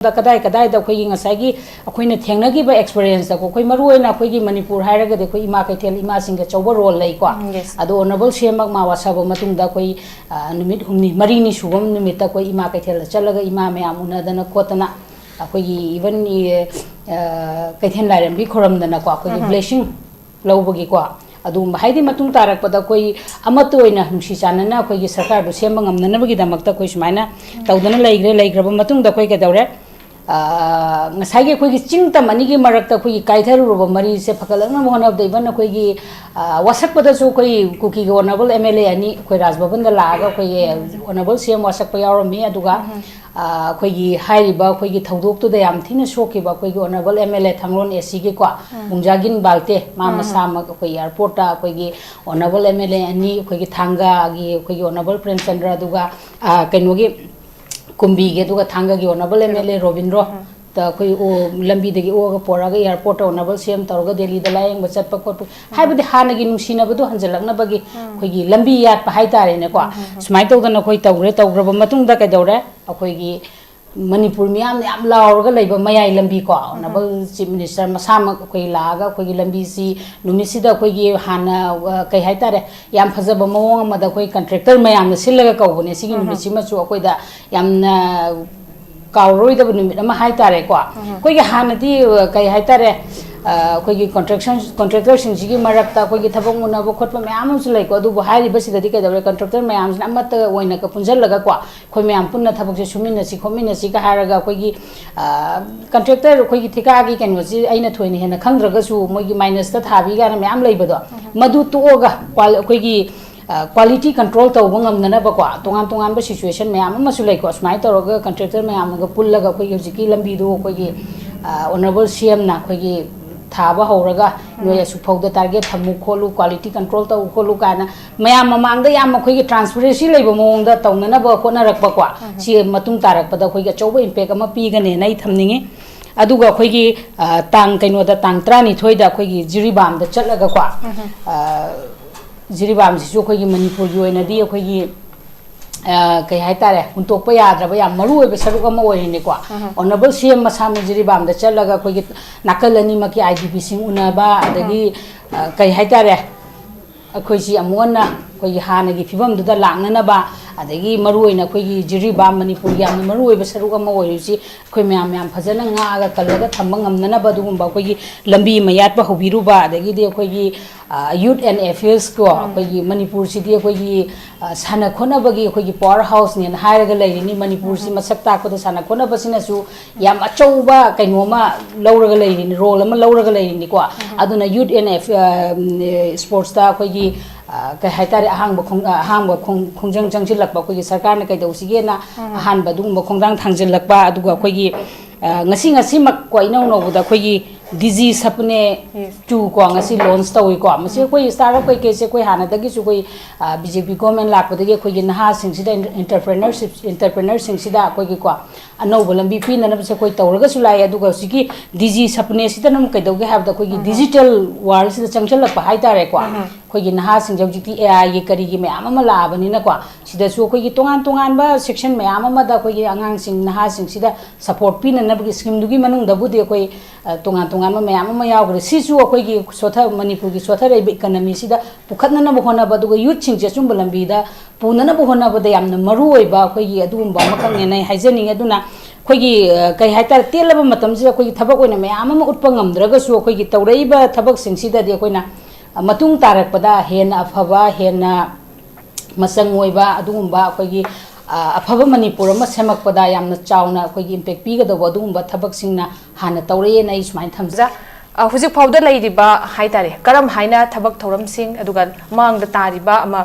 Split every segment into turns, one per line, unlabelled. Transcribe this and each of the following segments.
kadai da khoi ngasai akhoi thengnagi ba experience da khoi maru oina khoi Manipur hairaga de khoi ima kaithel ima singa chauba role lei ko ado honorable semak ma wasaba matung da khoi numit humni mari ni subam numit ta khoi ima kaithel chalaga ima me amuna dana kotana akhoi even kaithen lairam bi khoram dana ko akhoi blessing lawbagi ko adu haidi matung tarak pada koi amato oina nusi chanana khoi sarkar bu semba ngamna bagi damakta khoi sumaina tawdana laigraba matung da khoi ka dawre ngasai khoi ching ta mani gi marakta khoi kaitharu roba mari se phakalana mohon of devan khoi wasak pada so khoi kuki honorable MLA ani khoi rajbhavan da laga khoi honorable CM wasak pa yawro me aduga khoi hairiba khoi thodok tu da yam thina shoki ba khoi honorable MLA thanglon AC gi ko bungjagin balte ma masama khoi airport ta khoi honorable MLA ani khoi thanga gi khoi honorable Premchandra aduga kainogi kumbi ge duga thanga gi honorable MLA Robindro ta koi o lambi de gi o ga poraga airport honorable CM torga Delhi da laing bachat pa ko haibadi hana gi nungsina badu hanjalakna bagi khoi gi lambi yat pa haitare ne ko smai to dana khoi tawgraba matung da ka dawre akhoi gi Manipur miyam yam laurga leiba mayai lambi ko honorable chief minister masama khoi laga khoi gi lambi si numisi da khoi gi hana kai haitare yam phajaba mawong ma da khoi contractor mayam na sillaga kaubone sigi numisi ma chu khoi da yamna kauroi da numit ama haitare ko khoi gi hana di kai haitare khoi gi contractor sing sigi marakta khoi gi thabang una bo khotpa mayam su lai ko du bo hairi basi da di kai da contractor mayam na amata oina ka punjal laga ko khoi mayam punna thabak se sumina si khomina si ka haraga khoi gi contractor khoi gi thika gi kan wasi aina thoini hena khangdraga su moi gi minus ta thabi ga mayam lai bodo madu to ga khoi gi quality control to bangam nana ba ko tongan ba situation mayam ma su lai ko smai to ga contractor mayam ga pullaga khoi gi jiki lambi do khoi gi honorable CM na khoi gi thaba horaga noya supauda target thamu kholu quality control ta kholu kana mayam mamang da yam khoi gi transparency leiba mong da tawnana ba khona rakba kwa si matung tarak pada khoi ga choba impact ama pi gane nai thamninge aduga khoi gi tang kaino da tang 32 da khoi gi jiribam da chatlaga kwa jiribam si chu khoi gi Manipur gi oina di khoi gi kai haitare huntokpa yadraba yam maru oibe saruk ama oine ko honorable CM masam jiribam da chalaga khoi nakalani maki IDP sing unaba adagi kai haitare akhoi si amona khoi hana gi fibam du da langnana ba adagi maru oina khoi jiribam Manipur yam maru oibe saruk ama oirisi khoi myam phajana nga ga kalaga thambang amnana ba dugumba khoi lambi mayat ba hobiru ba adagi de khoi youth and affairs ko khoi Manipur si de khoi sana khona bagi khoi power house ni hairaga leini Manipur si masakta ko sana khona basina su yam achouba kainoma lauraga leini role ama lauraga leini ko aduna youth and sports ta khoi kai haitare ahangba khongjang changchilakba khoi sarkar na kai dosige na ahanba dugumba khongdang thangjilakba aduga khoi ngasi mak ko inau no buda khoi DG sapne tu ko ngasi launch tawi ko mase khoi startup kai ke se khoi hana dagi su khoi BJP government lakpa dagi khoi naha sing sida entrepreneur sing sida khoi ko anau bolambi pin na se khoi tawraga sulai aduga sigi DG sapne sida nam kai doge have da khoi digital world sida changchal lakpa haitare ko khoi naha sing jawjiti AI ye kari gi me ama labani na ko sida su khoi tongan ba section me ama da khoi angang sing naha sing sida support pin na bagi scheme dugi manung da budi khoi tongan ma mayam ma yaugre sisu akoi gi sotha Manipur gi sotha rei economy sida pukhatna na bohona ba duga youth sing je chumba lambi da puna na bohona ba da yamna maru oi ba akoi gi adum ba makang ne nai haijening aduna khoi gi kai haitar telaba matam ji akoi gi thabak oina mayam ma utpa ngamdraga su akoi gi tawrei ba thabak sing sida de akoi na matung tarak pada hena afaba hena masang oi ba adum ba akoi gi afaba Manipur ma semak pada yamna chauna khoi gi impact pi ga da wadum ba thabak singna hana tawre na ismain thamja
hujuk powder leidiba haitare karam haina thabak thoram sing aduga mang da tariba ama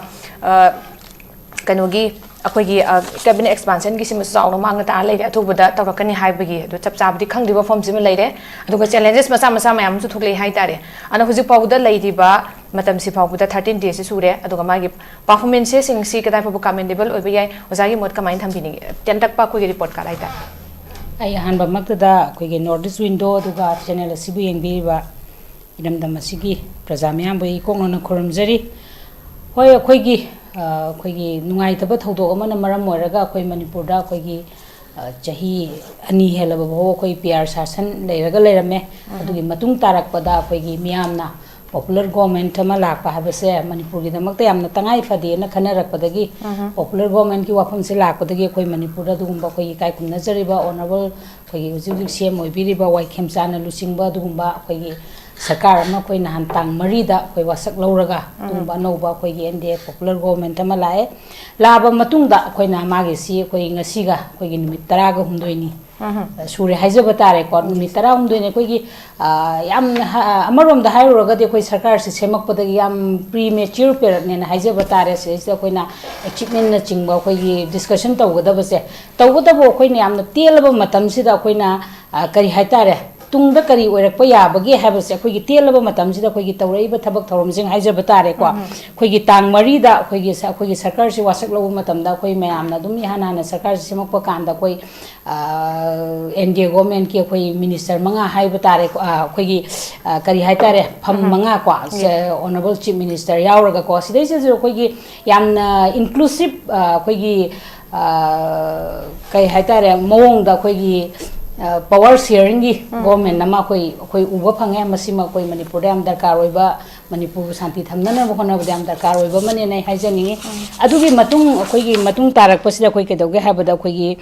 kanogi akhoi cabinet expansion gi sim sauna mang ta leide athubada tawrakani haibagi adu chap chabdi khangdiba form sim leide aduga challenges masa mayam su thuklei haitare ana hujuk powder leidiba matam si phawda 13 days sure aduga magi performance sing si kadai phabu commendable oibai ozagi mot kamain thambini tentak pa khoi report ka laita
ai hanba makta khoi northeast window aduga channel asibu yengbi ba idamdam asigi prajamyam bai kongna khoramjari hoi khoi gi nungai taba thodok amana maram moraga khoi Manipur da khoi gi chahi ani helaba bo koi PR shasan leiraga leirame adugi matung tarakpada koigi miyamna popular government ma lakpa habase manipur gi damakta yamna tangai phadi na khanarakpadagi popular government ki wafam se lakpadagi koi manipur da dugumba koi kai kumna jariba honorable koi ujuk CM oibiriba wai Khemchand lusingba dugumba koi sarkar ma koi nahan tang marida koi wasak lauraga dugumba nouba koi gi NDA popular government ma lae laba matungda koi na magi si koi ngasiga koi gi numit 10 ga humdoini sure haijaba tare ko numit 10 humdoini koi gi yam amarom da hairuraga de koi sarkar se semakpadagi yam premature period ne haijaba tare se koi na achievement na chingba koi gi discussion tawgada base tawgada koi ne yamna telaba matam sida koi na kari haitare tungda kari oirakpa yabagi habase akhoi telaba matam sida akhoi tawraiba thabak thorom jing haijaba tare ko akhoi tang mari da akhoi sarkar si wasak lobu matam da akhoi mayamna dum hana sarkar si semakpa kanda akhoi NDA government ki akhoi minister manga haiba tare ko akhoi kari haitare pham manga ko honorable chief minister yauraga ko sidai se akhoi yamna inclusive akhoi kai haitare mawong da akhoi power sharing gi government nama koi uba phange masima koi manipur dam darkar oiba manipur santi thamna na bhona dam darkar oiba mane nai haijani adugi matung koi gi matung tarak pasida koi ke doge habada koi gi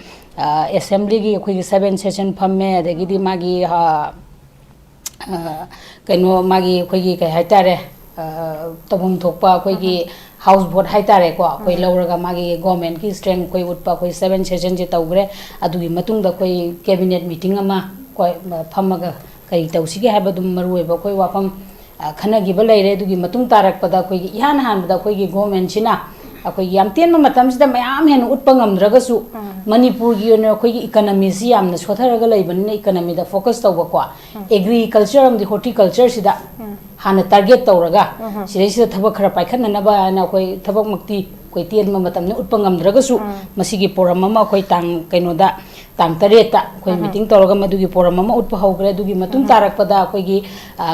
assembly gi koi gi 7 session phamme adagi di magi kaino magi koi gi kai haitare tabum thokpa koi gi house vote haitare ko koi lauraga magi government ki strength koi utpa koi 7 session je tawgre adugi matung da koi cabinet meeting ama koi phamaga kai tawsige habadum marui ba koi wafam khanagi ba leire adugi matung tarak pada koi ihan han da koi gi government sina akoi yam ten ma matam sida mayam hen utpa ngamdraga su manipur gi ne koi gi economy si yamna sotharaga leiban ne economy da focus tawba ko agriculture am di horticulture sida hana target tawraga sidai sida thabak khara paikhan na ba na koi thabak makti koi ten ma matam ne utpa ngamdraga su masigi poram ma koi tang kaino da tang tareta koi meeting tawraga madugi poram ma utpa hogre dugi matung tarak pada koi gi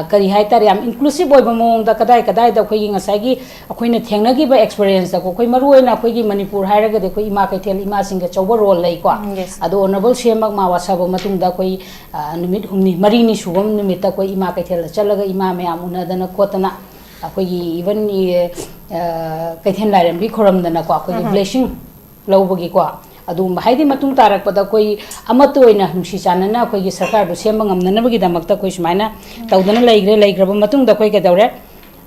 kari haitar yam inclusive oiba mong da kadai da koi gi ngasai gi akoi na thengna gi ba experience da koi maru oina koi gi manipur hairaga de koi ima kaithel ima singa chauba role lei ko ado honorable semak ma wasaba matung da koi numit humni marini subam numit ta koi ima kaithel chalaga ima me amuna dana kotana akoi gi even kaithen lairam bi khoram dana ko akoi blessing lawbagi ko adu haidi matung tarak pada koi amato oina humsi chanana koi gi sarkar du semba ngamna bagi damakta koi sumaina tawdana leigraba matung da koi ka dawre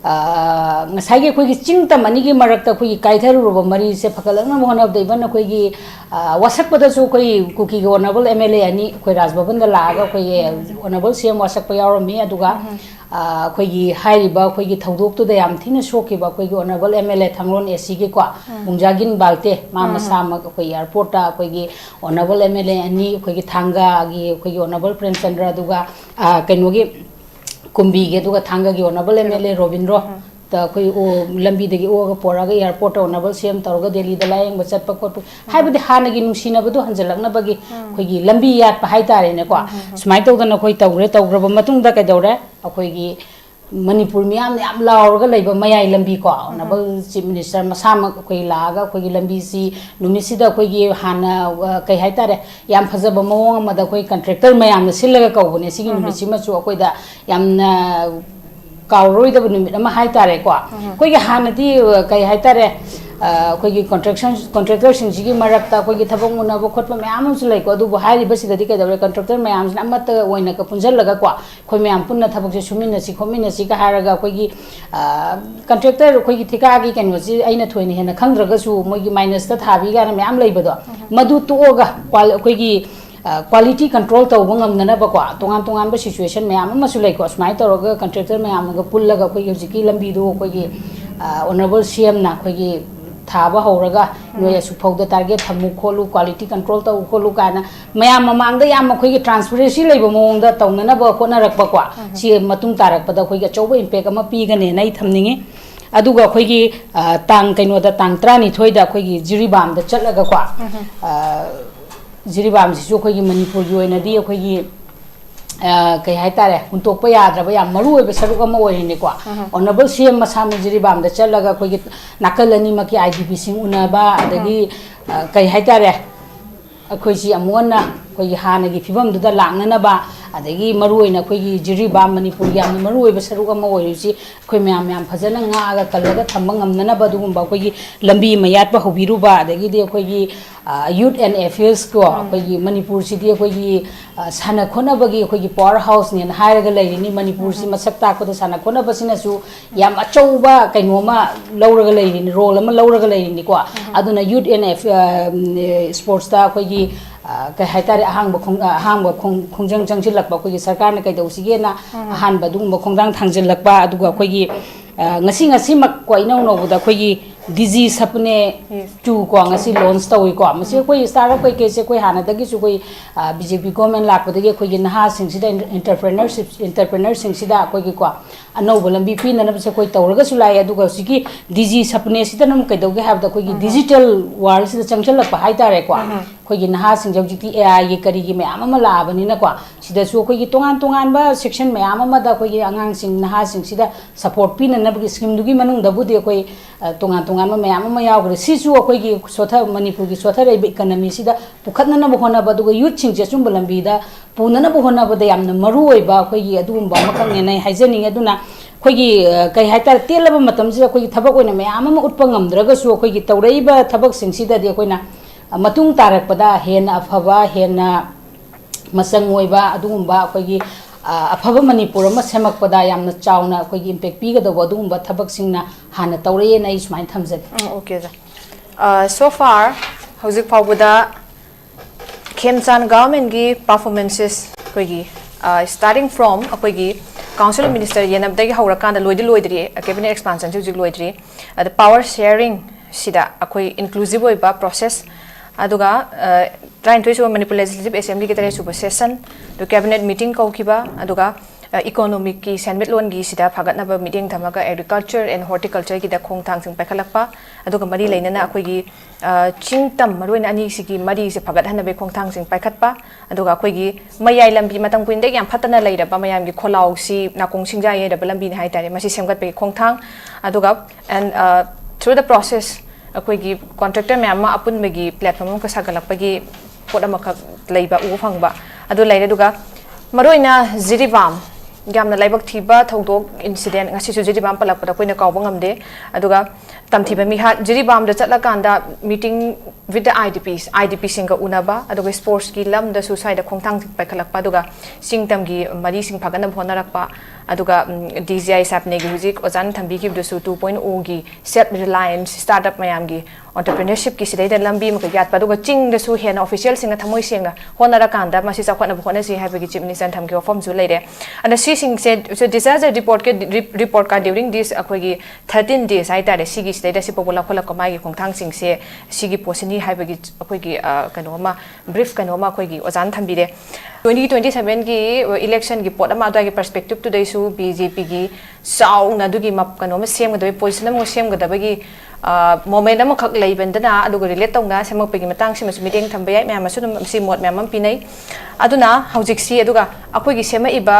ngasai gi koi gi chingta mani gi marakta koi gi kaitharu roba mari se phakalangna mohana de ban koi gi wasak pada su koi kuki gi honorable MLA ani koi rajbhavan da laga koi honorable CM wasak pa yaurami aduga koi gi hairiba koi gi thaudok tu da yam thina shoki ba koi gi honorable MLA thangron AC gi ko mungjagin balte ma masama koi airport ta koi gi honorable MLA ani koi gi thanga gi koi gi honorable Prince Chandra aduga kaino gi kumbi ge duga thanga gi honorable MLA Robindro ta koi o lambi de gi o ga poraga airport honorable CM tawga Delhi da layeng ba chatpa ko haibadi hana gi nungsina badu hanjalakna bagi koi gi lambi yat pa haitare ne ko smai tawdana koi tawgraba matung da ka dawre akoi gi manipur miyam yam lauraga leiba mayai lambi ko honorable chief minister masama koi laga koi gi lambi si numisida koi gi hana kai haitare yam phajaba mawong amada koi contractor mayam na silaga kawbone sigi numisi machu akoi da yamna kauroi da numit ama haitare ko koi gi hana di kai haitare koi gi contractor sing sigi marakta koi gi thabang muna bo khotpa mayam su lai ko adu bo hairi basida di kai da contractor mayam sin amata oina ka punjal laga ko koi mayam punna thabak se sumina si khomina si ka haraga koi gi contractor koi gi thika gi kan wasi aina thoini hena khangraga su moi gi minus ta thabi ga na mayam lai bodo madu tu oga koi gi quality control to bangam na ba ko tongan ba situation mayam ma su lai ko smai to roga contractor mayam ga pullaga koi gi jiki lambi do koi gi honorable CM na koi gi thaba horaga noya su phauda target thamu kholu quality control ta kholu kana mayam mamang da yam khoi gi transparency leiba mong da tawna na ba khona rak ba kwa si matung tarak pa da khoi ga choba impact ama pi ga ne nai thamningi aduga khoi gi tang kaino da tang trani thoi da khoi gi jiribam da chatlaga kwa jiribam si su khoi gi manipur gi oina di khoi gi kai haitare huntokpa yadraba yam maru oiba saruk ama oine ko honorable CM masami jiribam da chalaga khoi gi nakalani maki IDP sing unaba adagi kai haitare ꯑꯩꯈꯣꯏꯁꯤ ꯑꯃꯨꯛ ꯍꯟꯅ ꯑꯩꯈꯣꯏꯒꯤ ꯍꯥꯟꯅꯒꯤ ꯐꯤꯕꯝꯗꯨꯗ ꯂꯥꯛꯅꯅꯕ ꯑꯗꯒꯤ ꯃꯔꯨꯑꯣꯏꯅ ꯑꯩꯈꯣꯏꯒꯤ ꯖꯤꯔꯤꯕꯥꯝ ꯃꯅꯤꯄꯨꯔꯒꯤ ꯌꯥꯝꯅ ꯃꯔꯨꯑꯣꯏꯕ ꯁꯔꯨꯛ ꯑꯃ ꯑꯣꯏꯔꯤꯁꯤ ꯑꯩꯈꯣꯏ ꯃꯌꯥꯝ ꯐꯖꯅ ꯉꯥꯛꯑꯒ ꯀꯜꯂꯒ ꯊꯝꯕ ꯉꯝꯅꯅꯕ ꯑꯗꯨꯒꯨꯝꯕ ꯑꯩꯈꯣꯏꯒꯤ ꯂꯝꯕꯤ ꯑꯃ ꯌꯥꯠꯄ ꯍꯧꯕꯤꯔꯨꯕ ꯑꯗꯒꯤꯗꯤ ꯑꯩꯈꯣꯏꯒꯤ ꯌꯨꯠ ꯑꯦꯟ ꯑꯦꯐꯤꯌꯔꯁ ꯀꯣ ꯑꯩꯈꯣꯏꯒꯤ ꯃꯅꯤꯄꯨꯔꯁꯤꯗꯤ ꯑꯩꯈꯣꯏꯒꯤ ꯁꯥꯟꯅ ꯈꯣꯠꯅꯕꯒꯤ ꯑꯩꯈꯣꯏꯒꯤ ꯄꯥꯋꯔ ꯍꯥꯎꯁꯅꯦꯅ ꯍꯥꯏꯔꯒ ꯂꯩꯔꯤꯅꯤ ꯃꯅꯤꯄꯨꯔꯁꯤ ꯃꯁꯛ ꯇꯥꯛꯄꯗ ꯁꯥꯟꯅ ꯈꯣꯠꯅꯕꯁꯤꯅꯁꯨ ꯌꯥꯝ ꯑꯆꯧꯕ ꯀꯩꯅꯣꯃ ꯂꯧꯔꯒ ꯂꯩꯔꯤꯅꯤ ꯔꯣꯜ ꯑꯃ ꯂꯧꯔꯒ ꯂꯩꯔꯤꯅꯤꯀꯣ ꯑꯗꯨꯅ ꯌꯨꯠ ꯑꯦꯟ ꯁ꯭ꯄꯣꯔꯠꯁꯇ ꯑꯩꯈꯣꯏꯒꯤ ꯀꯩ ꯍꯥꯏꯇꯥꯔꯦ ꯑꯍꯥꯡꯕ ꯈꯣꯡꯖꯪ ꯆꯪꯁꯤꯜꯂꯛꯄ ꯑꯩꯈꯣꯏꯒꯤ ꯁꯔꯀꯥꯔꯅ ꯀꯩꯗꯧꯁꯤꯒꯦꯅ ꯑꯍꯥꯟꯕ ꯑꯗꯨꯒꯨꯝꯕ ꯈꯣꯡꯊꯥꯡ ꯊꯥꯡꯖꯤꯜꯂꯛꯄ ꯑꯗꯨꯒ ꯑꯩꯈꯣꯏꯒꯤ ꯉꯁꯤꯃꯛ ꯏꯅꯧ ꯅꯧꯕꯗ ꯑꯩꯈꯣꯏꯒꯤ ꯗꯤꯖꯤ ꯁꯄꯅꯦ 2 ꯀꯣ ꯉꯁꯤ ꯂꯣꯟꯆ ꯇꯧꯏꯀꯣ ꯃꯁꯤ ꯑꯩꯈꯣꯏ ꯁ꯭ꯇꯥꯔꯠꯑꯞ ꯀꯩꯀꯩꯁꯦ ꯑꯩꯈꯣꯏ ꯍꯥꯟꯅꯗꯒꯤꯁꯨ ꯑꯩꯈꯣꯏ ꯕꯤꯖꯦꯄꯤ ꯒꯣꯔꯃꯦꯟ ꯂꯥꯛꯄꯗꯒꯤ ꯑꯩꯈꯣꯏꯒꯤ ꯅꯍꯥꯁꯤꯡꯁꯤꯗ ꯑꯦꯟꯇꯔꯄ꯭ꯔꯦꯅꯔꯁꯤꯡꯁꯤꯗ ꯑꯩꯈꯣꯏꯒꯤꯀꯣ ꯑꯅꯧꯕ ꯂꯝꯕꯤ ꯄꯤꯅꯅꯕꯁꯦ ꯑꯩꯈꯣꯏ ꯇꯧꯔꯒꯁꯨ ꯂꯥꯛꯑꯦ ꯑꯗꯨꯒ ꯍꯧꯖꯤꯛꯀꯤ ꯗꯤꯖꯤ ꯁꯄꯅꯦꯁꯤꯗꯅ ꯑꯃꯨꯛ ꯀꯩꯗꯧꯒꯦ ꯍꯥꯏꯕꯗ ꯑꯩꯈꯣꯏꯒꯤ ꯗꯤꯖꯤꯇꯦꯜ ꯋꯥꯔꯜꯁꯤꯗ ꯆꯪꯁꯤꯜꯂꯛꯄ ꯍꯥꯏꯇꯥꯔꯦꯀꯣ ꯑꯩꯈꯣꯏꯒꯤ ꯅꯍꯥꯁꯤꯡꯁꯦ ꯍꯧꯖꯤꯛꯇꯤ AI ꯀꯔꯤꯒꯤ ꯃꯌꯥꯝ ꯑꯃ ꯂꯥꯛꯑꯕꯅꯤꯅꯀꯣ ꯁꯤꯗꯁꯨ ꯑꯩꯈꯣꯏꯒꯤ ꯇꯣꯉꯥꯟꯕ ꯁꯦꯛꯁꯟ ꯃꯌꯥꯝ ꯑꯃꯗ ꯑꯩꯈꯣꯏꯒꯤ ꯑꯉꯥꯡꯁꯤꯡ ꯅꯍꯥꯁꯤꯡꯁꯤꯗ ꯁꯄꯣꯔꯠ ꯄꯤꯅꯅꯕꯒꯤ ꯁ꯭ꯀꯤꯝꯗꯨꯒꯤ ꯃꯅꯨꯡꯗꯕꯨꯗꯤ ꯑꯩꯈꯣꯏ ꯇꯣꯉꯥꯟꯕ ꯃꯌꯥꯝ ꯑꯃ ꯌꯥꯎꯈ꯭ꯔꯦ ꯁꯤꯁꯨ ꯑꯩꯈꯣꯏꯒꯤ ꯃꯅꯤꯄꯨꯔꯒꯤ ꯁꯣꯊꯔꯛꯏꯕ ꯏꯀꯣꯅꯣꯃꯤꯁꯤꯗ ꯄꯨꯈꯠꯅꯅꯕ ꯍꯣꯠꯅꯕ ꯑꯗꯨꯒ ꯌꯨꯠꯁꯤꯡꯁꯦ ꯑꯆꯨꯝꯕ ꯂꯝꯕꯤꯗ ꯄꯨꯅꯅꯕ ꯍꯣꯠꯅꯕꯗ ꯌꯥꯝꯅ ꯃꯔꯨꯑꯣꯏꯕ ꯑꯩꯈꯣꯏꯒꯤ ꯑꯗꯨꯒꯨꯝꯕ ꯑꯃꯈꯛꯅꯦꯅ ꯍꯥꯏꯖꯅꯤꯡꯉꯦ ꯑꯗꯨꯅ ꯑꯩꯈꯣꯏꯒꯤ ꯀꯩ ꯍꯥꯏꯇꯥꯔꯦ ꯇꯦꯜꯂꯕ ꯃꯇꯝꯁꯤꯗ ꯑꯩꯈꯣꯏꯒꯤ ꯊꯕꯛ ꯑꯣꯏꯅ ꯃꯌꯥꯝ ꯑꯃ ꯎꯠꯄ ꯉꯝꯗ꯭ꯔꯒꯁꯨ ꯑꯩꯈꯣꯏꯒꯤ ꯇꯧꯔꯛꯏꯕ ꯊꯕꯛꯁꯤꯡꯁꯤꯗꯗꯤ ꯑꯩꯈꯣꯏꯅ ꯃꯇꯨꯡ ꯇꯥꯔꯛꯄꯗ ꯍꯦꯟꯅ ꯑꯐꯕ ꯍꯦꯟꯅ ꯃꯆꯪ ꯑꯣꯏꯕ ꯑꯗꯨꯒꯨꯝꯕ ꯑꯩꯈꯣꯏꯒꯤ ꯑꯐꯕ ꯃꯅꯤꯄꯨꯔ ꯑꯃ ꯁꯦꯝꯃꯛꯄꯗ ꯌꯥꯝꯅ ꯆꯥꯎꯅ ꯑꯩꯈꯣꯏꯒꯤ ꯏꯝꯄꯦꯛ ꯄꯤꯒꯗꯧꯕ ꯑꯗꯨꯒꯨꯝꯕ ꯊꯕꯛꯁꯤꯡꯅ ꯍꯥꯟꯅ ꯇꯧꯔꯛꯑꯦꯅ ꯑꯩ ꯁꯨꯃꯥꯏꯅ ꯊꯝꯖꯒꯦ
ꯑꯣꯀꯦ so far ꯍꯧꯖꯤꯛ ꯐꯥꯎꯕꯗ Khemchand government-gi performances ꯑꯩꯈꯣꯏꯒꯤ starting from ꯑꯩꯈꯣꯏꯒꯤ council minister ꯌꯦꯅꯕꯗꯒꯤ ꯍꯧꯔꯀꯥꯟꯗ ꯂꯣꯏꯗ꯭ꯔꯤ cabinet expansion ꯍꯧꯖꯤꯛ ꯂꯣꯏꯗ꯭ꯔꯤ ꯑꯗ power sharing ꯁꯤꯗ ꯑꯩꯈꯣꯏ inclusive ꯑꯣꯏꯕ process aduga 23 Manipur Legislative Assembly ki tare suba session to cabinet meeting kaukiba aduga economic ki senmit loan gi sida phagatna ba meeting thamaga agriculture and horticulture ki da khongthang sing pakhalakpa aduga mari leinana akoi gi chingtam maroina ani sigi mari se phagat hana be khongthang sing pakhatpa aduga akoi gi mayai lambi matang puinde yam phatana leiraba mayam gi kholau si nakong singja ye da lambi ni haitare masi semgat be khongthang aduga and through the process akoi gi contractor myam ma apun megi platform ka sagalakpagi pot amakak leiba u phangba adu leire duga maroina ziribam gamna laibak thiba thodok incident ngasi su jiribam palakpada koina kawba ngamde aduga tamthiba mi ha jiribam da chatla kanda meeting with the idp singa unaba aduga sports ki lam da suicide da khongthang paikhalakpa aduga singtam gi mari sing phagana bhonarakpa aduga dgi sapne gi hujik ozan thambi ki du su 2.0 gi self reliance startup mayam gi entrepreneurship ki sidai da lambi ma yat pa aduga ching da su hen official singa thamoi senga honara kanda masi chakhwana bhona si haiba gi chief minister tham gi form zu leire and si sing said so disaster report ka during this akoi gi 13 days ai tare si gi sidai da si popola khola ko mai gi khongthang sing se si gi posini haiba gi akoi gi kanoma brief kanoma akoi gi ozan thambi de 2027 ki election gi pot ama da gi perspective to dai su bjp gi sau na du gi map kanoma sem ga doi position mo sem ga da gi moment ama khak lei bendana aduga relate tongna semak pegi matang simas meeting thambaya myam asu si mot myam am pinai aduna haujik si aduga akoi gi sema iba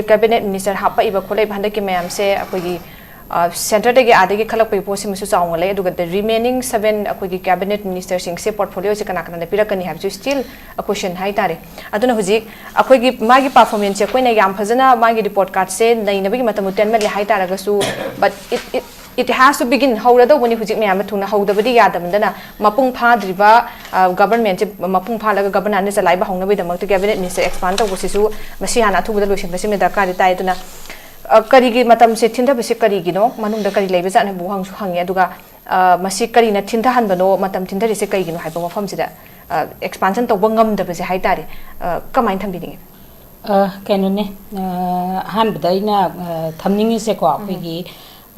cabinet minister hapa iba kholai bhanda ki myam se akoi gi center dagi adagi khalak pai posi musu chaung lai aduga the remaining 7 akoi gi cabinet minister sing se portfolio se kana kana pirakani have still a question hai tare aduna hujik akoi gi magi performance se koina yam phajana magi report card se nai nabi matam 10 mali hai tare ga su but it has to begin howrada woni hujik me am thuna howdabadi yadamdana mapung phadriba government che mapung phalaga governor ne chalai ba hongna bidamak to cabinet minister expand to bosisu masi hana thubada loisin basi me dakar tai tuna karigi matam se thinda basi karigi no manung da kari leiba jana bu hang su hangi aduga masi kari na thinda han bano matam thinda ri se karigi no haiba mafam sida expansion to bangam da basi haitare kamain thambini
kainone han badaina thamningi se ko apigi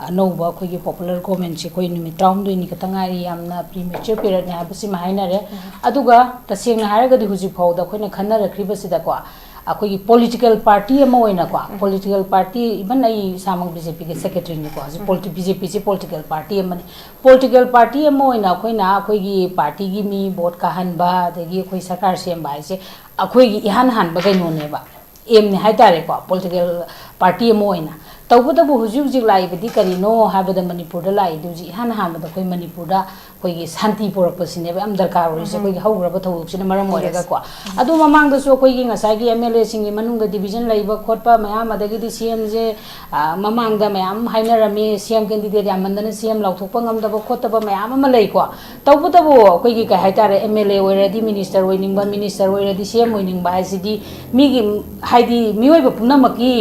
anova khoi popular government che koi numit round ni katangari yamna premature period na basi mahaina re aduga taseng na haraga di huji phauda khoi na khanna rakriba sida ko akoi political party ama oina ko political party even ai samang bjp ke secretary ni ko bjp che political party ama oina khoi na akoi gi party gi mi vote ka hanba degi khoi sarkar sem bai se akoi gi ihan han ba gaino ne ba em ni haitare ko political party ama oina तौबदबु हुजि हुजि लाइबदि करिनो हाबद Manipur लाई दुजि हान हामद कोइ मणिपुर कोइ शान्ति पोरकपसिने याम दरकार होइसे कोइ हौग्रब थौसिने मरम ओइरगा को अदु ममांग दसु कोइ ngसाइगी एमएलए सिंगी मनुंग डिविजन लाइबा खोटपा मयाम अदगिदि सीएम जे ममांग दा मयाम हाइनरमी सीएम कैंडिडेट यामंदन सीएम लाउथोकपा ngमदब खोटबा मयाम अमा लैको तौबदबु कोइगी का हाइतारे एमएलए ओइरदि मिनिस्टर ओइनिंगबा मिनिस्टर ओइरदि सीएम ओइनिंगबा हाइसिदि मिगी हाइदि मिओइबा पुनमकी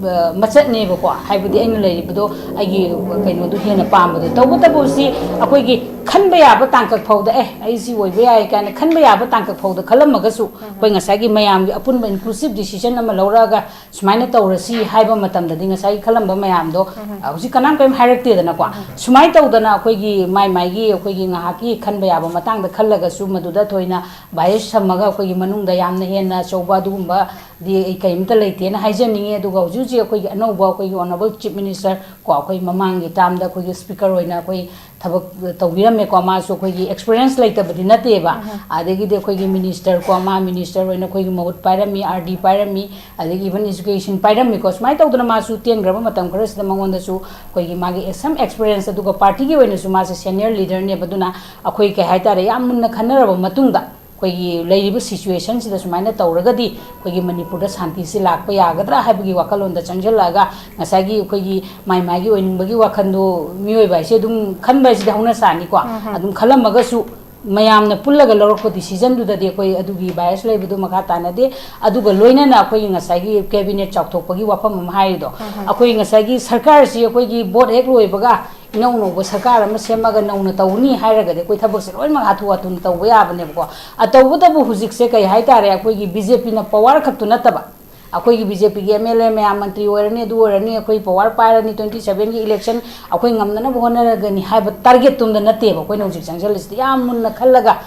मचटनेबको हाइबदि अइन लैरिबदो आइगी कैनोदु हेना पामबदो तौबदबु सी अखोइगी खनबा याबा तांकक फौदा आइसी ओइबा याय काने खनबा याबा तांकक फौदा खलमगसु कोइ ngसाइगी मयामगी अपुनबा इंक्लूसिव डिसीजन अमा लौरागा सुमाइना तौरसी हाइबा मतमददि ngसाइ खलमबा मयामदो हुजि कनाम कैम हाइरक्तेदनाको सुमाइ तौदना अखोइगी माइगी अखोइगी ngahaki खनबा याबा मतांगदा खलगसु मदुदा थोइना बायस समगा अखोइगी मनुंगदा यामना हेना चौबा दुगुंबा दि कैमता लैतेना हाइजनिंगे दुगा हुजि अखोइगी अनौबा अखोइगी ऑनरेबल चीफ मिनिस्टर को अखोइ ममांगी टामदा अखोइगी स्पीकर होइना अखोइ थबक तौबिरमे को मासु अखोइगी एक्सपीरियंस लैतबदि नतेबा आदेगी अखोइगी मिनिस्टर को मा मिनिस्टर होइना अखोइगी महुत पाइरमी आरडी पाइरमी आदेगी इवन एजुकेशन पाइरमी को स्माइ तौदना मासु तेनग्रब मतम खरसदा मंगोंदसु अखोइगी मागी सम एक्सपीरियंस अदुगा पार्टी गी होइनासु मासे सीनियर लीडर ने बदुना अखोइ के हाइतारे याम मुन्ना खनरब मतुंगदा कोई लेरिब सिचुएशन सिदा सुमाइना तौरगदी कोई मणिपुर शांति से लाप यागद्रा हाइबगी वाखलोंदा चंगजलागा ngसाइगी कोई माइमागी ओइनिंगबगी वाखंदो मियोइबाइसे दुम खनबाइसे हौना सानिको अदुम खलमगसु मयामना पुल्लगा लौरको डिसीजन दुददि कोई अदुगी बायस लेबदु मखा तानादे अदुगा लोइनाना कोई ngसाइगी कैबिनेट चाउथोकपगी वाफम हम हाइदो अखोई ngसाइगी सरकार सि कोई बोर्ड हेक लोइबगा नौनौब सरकार अमा सेमगा नौना तौनी हाइरगदे कोई थबक से लोइमा हाथु हाथुन तौब याबनेबको अतौबदबु हुजिकसे कै हाइतारे अखोइगी बीजेपी ना पावर खत्तु नतबा अखोइगी बीजेपी की एमएलए मयाम मंत्री ओरने दु ओरने अखोइ पावर पाइरनी 27 की इलेक्शन अखोइ ngमनना होनरगनी हाइब टारगेट तुमदा नतेबा कोइ नौजिक चंगजलिस्ति याम मुन्ना खल्लगा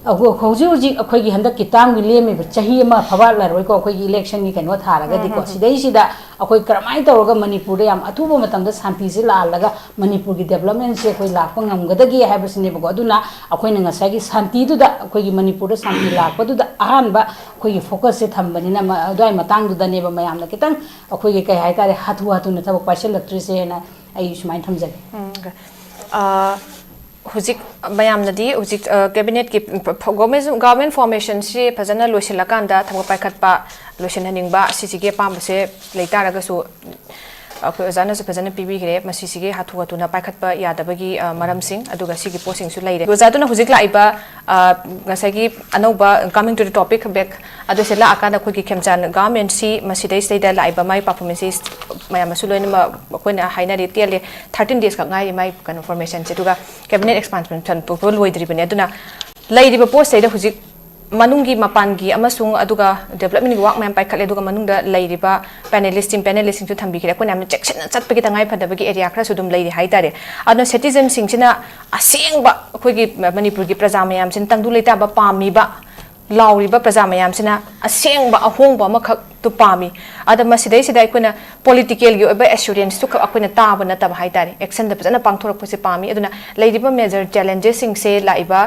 हौजी हौजी अखोइगी हंदक किताम लेमे चाही अमा फबालरोय को अखोइगी इलेक्शन की कनो थारगदि को सिदैसिदा अखोइ करमाइ तौरगा मणिपुर याम अथुबा मतमदा शांति से लालगा मणिपुर की डेवलपमेंट से अखोइ लाप ngमगदगी हाइबसिनेबको अदुना अखोइना ngसाइगी शांति दुदा अखोइगी मणिपुर शांति लापदुदा अहानबा अखोइगी फोकस से थंबनिना अदुइ मतंगदुदनेबा मयामना कितंग अखोइगी कै हाइतारे हाथु हाथुना थबक पाइसलक्ट्रिसेना आई सुमाइ थमजगे
हुजिक मयामनदी हुजिक कैबिनेट की गवर्नमेंट फॉर्मेशन से फजना लोइसिलकांदा थबक पाइखतपा लोइसिनहनिंगबा सिसिगे पामबसे लेतारगसु अखोइ ओजाना से फजना पीबीगरे मसिसिगे हाथु हाथुना पाइखतपा यादबगी मरमसिंग अदुगा सिगी पोसिंगसु लैरे ओजादुना हुजिक लाइबा ngसाइगी अनौबा coming to the topic back अदुसे ला आकाना अखोइगी खेमचान गवर्नमेंट सी मसिदै स्टेदा लाइबा माइ परफॉर्मेंस मयामसु लोइनमा अखोइना हाइनारि तेले 13 डेज का ngai mai confirmation se duga cabinet expansion proposal loidribane aduna leidiba post seida hujik manungi mapangi amasung aduga development work ma'am paikhatle aduga manungda leiriba panelist su thambi khira ko namna section chatpagi tangai phadabagi area khra sudum leiri haitare aduna citizen singchina asengba akoigi manipur gi praja mayam sin tangdu leita ba pami ba lauriba praja mayam sina asengba ahongba makhak tu pami ada masidai sidai kuna political gi oba assurance tu akuna taba na tab haitare action da pajana pangthorok pose pami aduna leidiba major challenges sing se laiba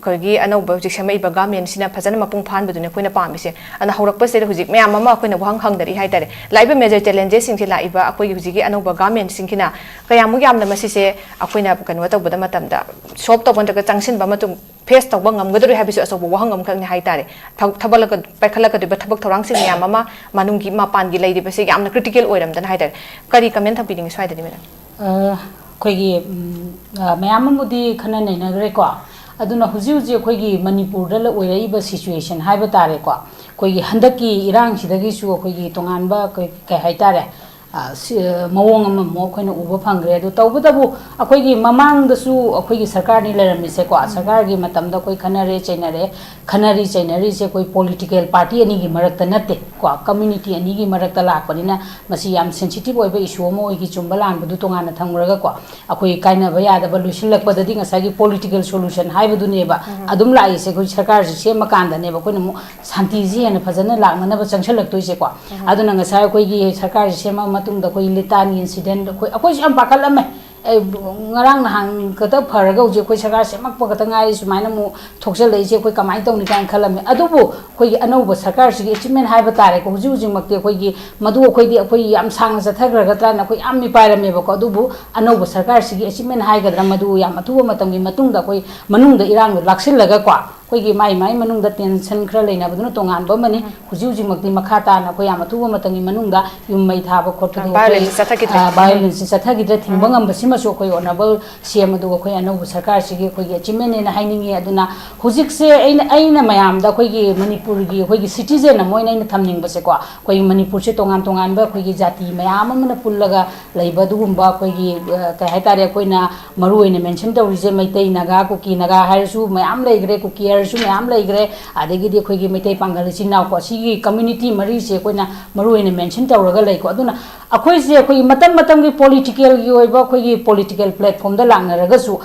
kogi anoba jiksama iba government sina pajana mapung phan baduna koina pami se ana horak pase hujik mayam ama koina wang hang dari haitare laiba major challenges sing se laiba akoi hujigi anoba government sing kina kayamu yamna masi se akoina kanwa tawbada matamda shop to bonda ka changsin ba matum face tawba ngamgadori habisu asobo wahang ngam khang ni haitare thabalaka paikhalaka de thabak thorang sing yam ama manungi mapan gi leidi base yamna critical oiram dan haidar kari comment thapiring swaidani madam
khoigi mayam mudi khana nei na gre ko aduna huji huji khoigi manipur da la oirai ba situation haiba tare ko khoigi handaki irang sidagi su khoigi tongan ba kai haitare mawong ama mo khoina uba phangre adu tawbadabu akoigi mamang da su akoigi sarkar ni lerami se ko sarkar gi matam da koi khanare chainari se koi political party ani gi marakta nate ko community ani gi marakta lakpanina masi yam sensitive oiba issue mo gi chumbalan budu tongana thamraga ko akoi kaina ba yada ba lusilak padadi ngasa gi political solution haibadu ne ba adum lai se koi sarkar se makanda ne ba koi no santi ji ana phajana lakna ba changsalak toi se ko aduna ngasa koi gi sarkar se ma tung da koi litani incident koi akoi am pakal am ngarang nahang kata pharaga uje khoi sarkar semak pa kata ngai sumaina mu thokjal lei je khoi kamai tawni kan khalame adubu khoi anauba sarkar sigi achievement haiba tare ko huji huji makte khoi gi madu khoi di khoi yam sang sa thagra gatra na khoi am mi pairame ba ko adubu anauba sarkar sigi achievement haigadra madu yam athuba matamgi matungda khoi manungda irang laksil laga kwa khoi mai manungda tension khra leina baduna tongan ba mani huji huji makti makhata na khoi am athuba matangi manungda yum mai thaba khottu violence sathagidra thingbangam basima so khoi honorable cm adu khoi anauba sarkar sigi khoi achievement ne hainingi aduna hujik se aina mayam da khoi gi manipur gi khoi gi citizen moina ina thamning base ko khoi manipur se tongan tongan ba khoi gi jati mayam amana pullaga leiba dugumba khoi gi kai haitare khoi na maru ina mention tawrise maitai naga kuki naga haisu mayam leigre kuki haisu mayam leigre adegi di khoi gi maitai pangal sinau ko sigi community mari se khoi na maru ina mention tawraga lei ko aduna akhoi se khoi matam gi political gi oiba khoi gi political platform da langna raga su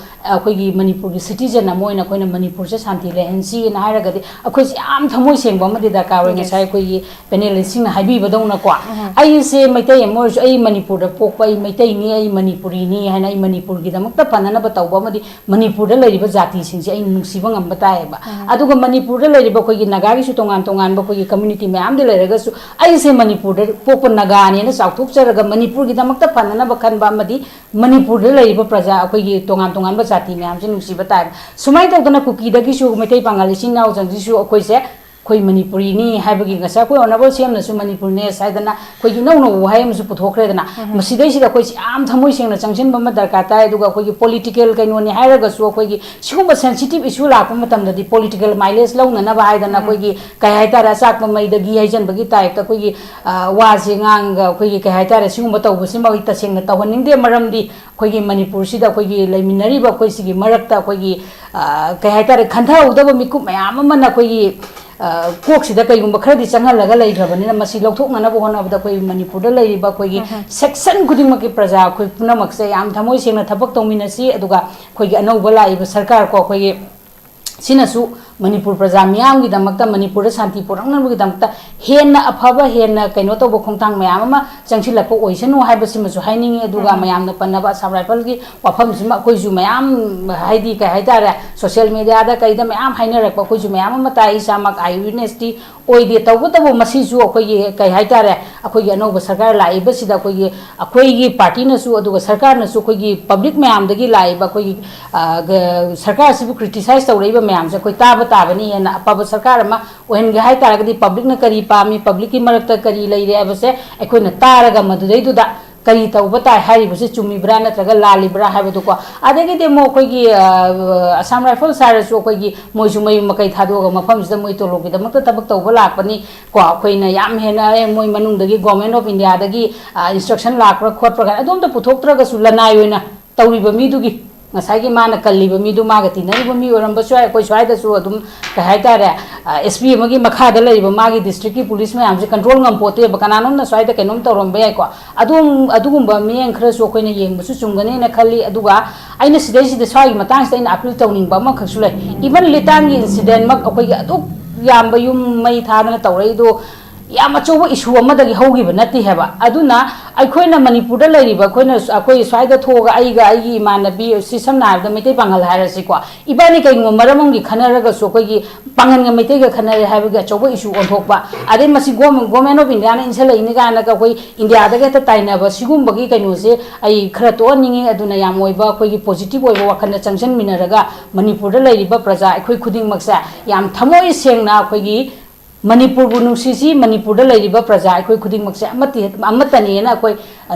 khoi gi manipur gi citizen na moina khoi na manipur se shanti lehensi na hairaga di akhoi se am thamoi sengba ma di da ka ro ngai khoi gi panel sing na haibi badona ko ai se maitai mo ai manipur da pokpa ai maitai ni ai manipuri ni haina ai manipur gi damak ta panana ba tawba ma di manipur da leiriba jati sing se ai nungsiba ngam batai ba aduga manipur da leiriba khoi gi naga gi su tongan ba khoi gi community mayam de leiraga su ai se manipur da pokpa naga ni na sauthuk charaga manipur gi damak ta panana ba khan ba ma di manipur da leiriba praja khoi gi tongan ba jati mayam se nungsiba tai sumai tawdana kuki da gi su maitai pangali sin naw jang ji su khoi se khoi manipuri ni haibagi ngasa khoi honorable cm na su manipur ne saidana khoi gi no haim su puthokre dana masidai sida khoi si am thamoi sengna changchen bama darka tai duga khoi gi political kaino ni hairaga su khoi gi sigumba sensitive issue la pa matam da di political mileage launa na ba haidana khoi gi kai haitara sak ma mai da gi haijan bagi tai ta khoi gi wa je ngang ga khoi gi kai haitara sigumba tawbu sima wi ta sengna tawhaning de maram di khoi gi manipur sida khoi gi laiminari ba khoi sigi marakta khoi gi kai haitara khantha udaba mikup mayam amana khoi gi कोक्सीदा कईगुम खरदी चंगलगा लेग्रबनिना मसी लौथोकनबो होनबदा कोई मणिपुरदा लेरिबा कोई section खुदिंगमकी प्रजा कोई पुनमकसे याम थमोय सेंगना थबक तौमिनसी अदुगा कोई अनौबा लाइबा सरकार को कोई सिनसु मणिपुर प्रजा मियाम की दमकता मणिपुर शांति पुरंगनबो की दमकता हेन अफबा हेन कइनो तोबो खोंथांग मयाम मा चंगसिलपो ओइसनु हाइबसिमसु हाइनिंग अदुगा मयाम न पन्नबा सब राइफल की वाफम सिमा कोइजु मयाम हाइदी का हाइतारा सोशल मीडिया दा कइदा मयाम हाइनरक कोइजु मयाम मता इसामक आई विटनेसटी ओइदे तबो तबो मसिजु अखोई कइ हाइतारा अखोई अनौबा सरकार लाइबसिदा अखोई पार्टी नसु अदुगा सरकार नसु अखोई पब्लिक मयाम दगी लाइबा अखोई सरकार सिबु क्रिटिसाइज तौरैबा मयाम से अखोई ताबा ताबनी है ना अब सरकार में ओहन गहाय तारगदी पब्लिक न करी पामी पब्लिक की मरकता करी लेरे अबसे अखोई न तारगा मदुदैदुदा करी तौबा ताय हारिबसे चुमीब्रा नत्रगा लालिब्रा हाइबदुको आदेगी मो अखोई असम राइफल सारसु अखोई मोइसु मयु मकै थादोगा मफमसिदा मोइ तोलोगी दमक तबक तौबा लापनी को अखोइना याम हेना मोइ मनुंगदगी गवर्नमेंट ऑफ इंडिया दगी इंस्ट्रक्शन लाक्रा खोटप्रगा अदोम त पुथोक्त्रगसु लनाय ओइना तौरिबा मिदुगी ngasai mana kalliba mi du maga tinariba mi oramba swai koi swai da su adum ka haitare sp magi makha da leiba magi district ki police ma amse control ngam pote ba kananom na swai da kenom torom be ko adugumba mi en khra so koi na yeng su chungane na khali aduga aina sidai sida swai matang sa ina appeal tawning ba ma khaksu lai even litang incident mak akoi adu yamba yum mai thana tawrei do याम अचौब issue अमदगी हौगिब नति हेबा अदुना अखोइना मणिपुरदा लेरिबा अखोइना अखोइ स्वाइदा थोगा आइगा आइगी इमानबी sesame नाबदा मेते पांगल हारसिको इबानी कइंगो मरमंगी खनरगा सो कोइगी पांगनगा मेतेगा खनरे हाबगा अचौब issue ओंथोकबा आदे मसी गवर्नमेंट ऑफ इंडिया ना इनसलैनि गाना का कोइ इंडिया दगा त ताइनाबा सिगुमबगी कइनोसे आई खरा तो निंगे अदुना याम ओइबा कोइगी पॉजिटिव ओइबा वखन चंगसन मिनरगा मणिपुरदा लेरिबा प्रजा अखोइ खुदिंग मक्सा याम थमोइ सेंगना अखोइगी मणिपुर नुसीसी मणिपुर प्रजा अखोई खुदिंगमक्से अमतनेना अखोई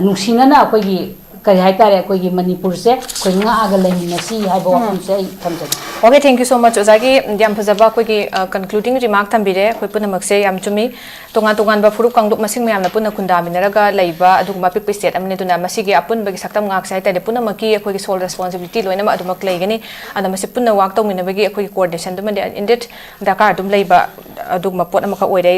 नुसीनना अखोई कई हाइतारे अखोई मणिपुर से अखोई ngaga लेमिनसी हाइबो वफम से थमजगे
okay thank you so much ओजागी याम फजबा अखोई कंक्लूडिंग रिमार्क थंबिरे अखोई पुनमक्से याम चुमी तोंगा तोंगान बा फुरुक कांगदुक मसिंग मयामना पुन खुंदा मिनरगा लैबा अदुगमा पिक स्टेट अमने दुना मसिगे अपुन बगी सक्तम ngak sai tade पुनमकी अखोई सोल रिस्पांसिबिलिटी लोइना अदुमक लैगनी अदा मसे पुन वाक तौमिनबगी अखोई कोऑर्डिनेशन दुमने इंडेट दरकार दुम लैबा अदुगमा पोट अमका ओइरे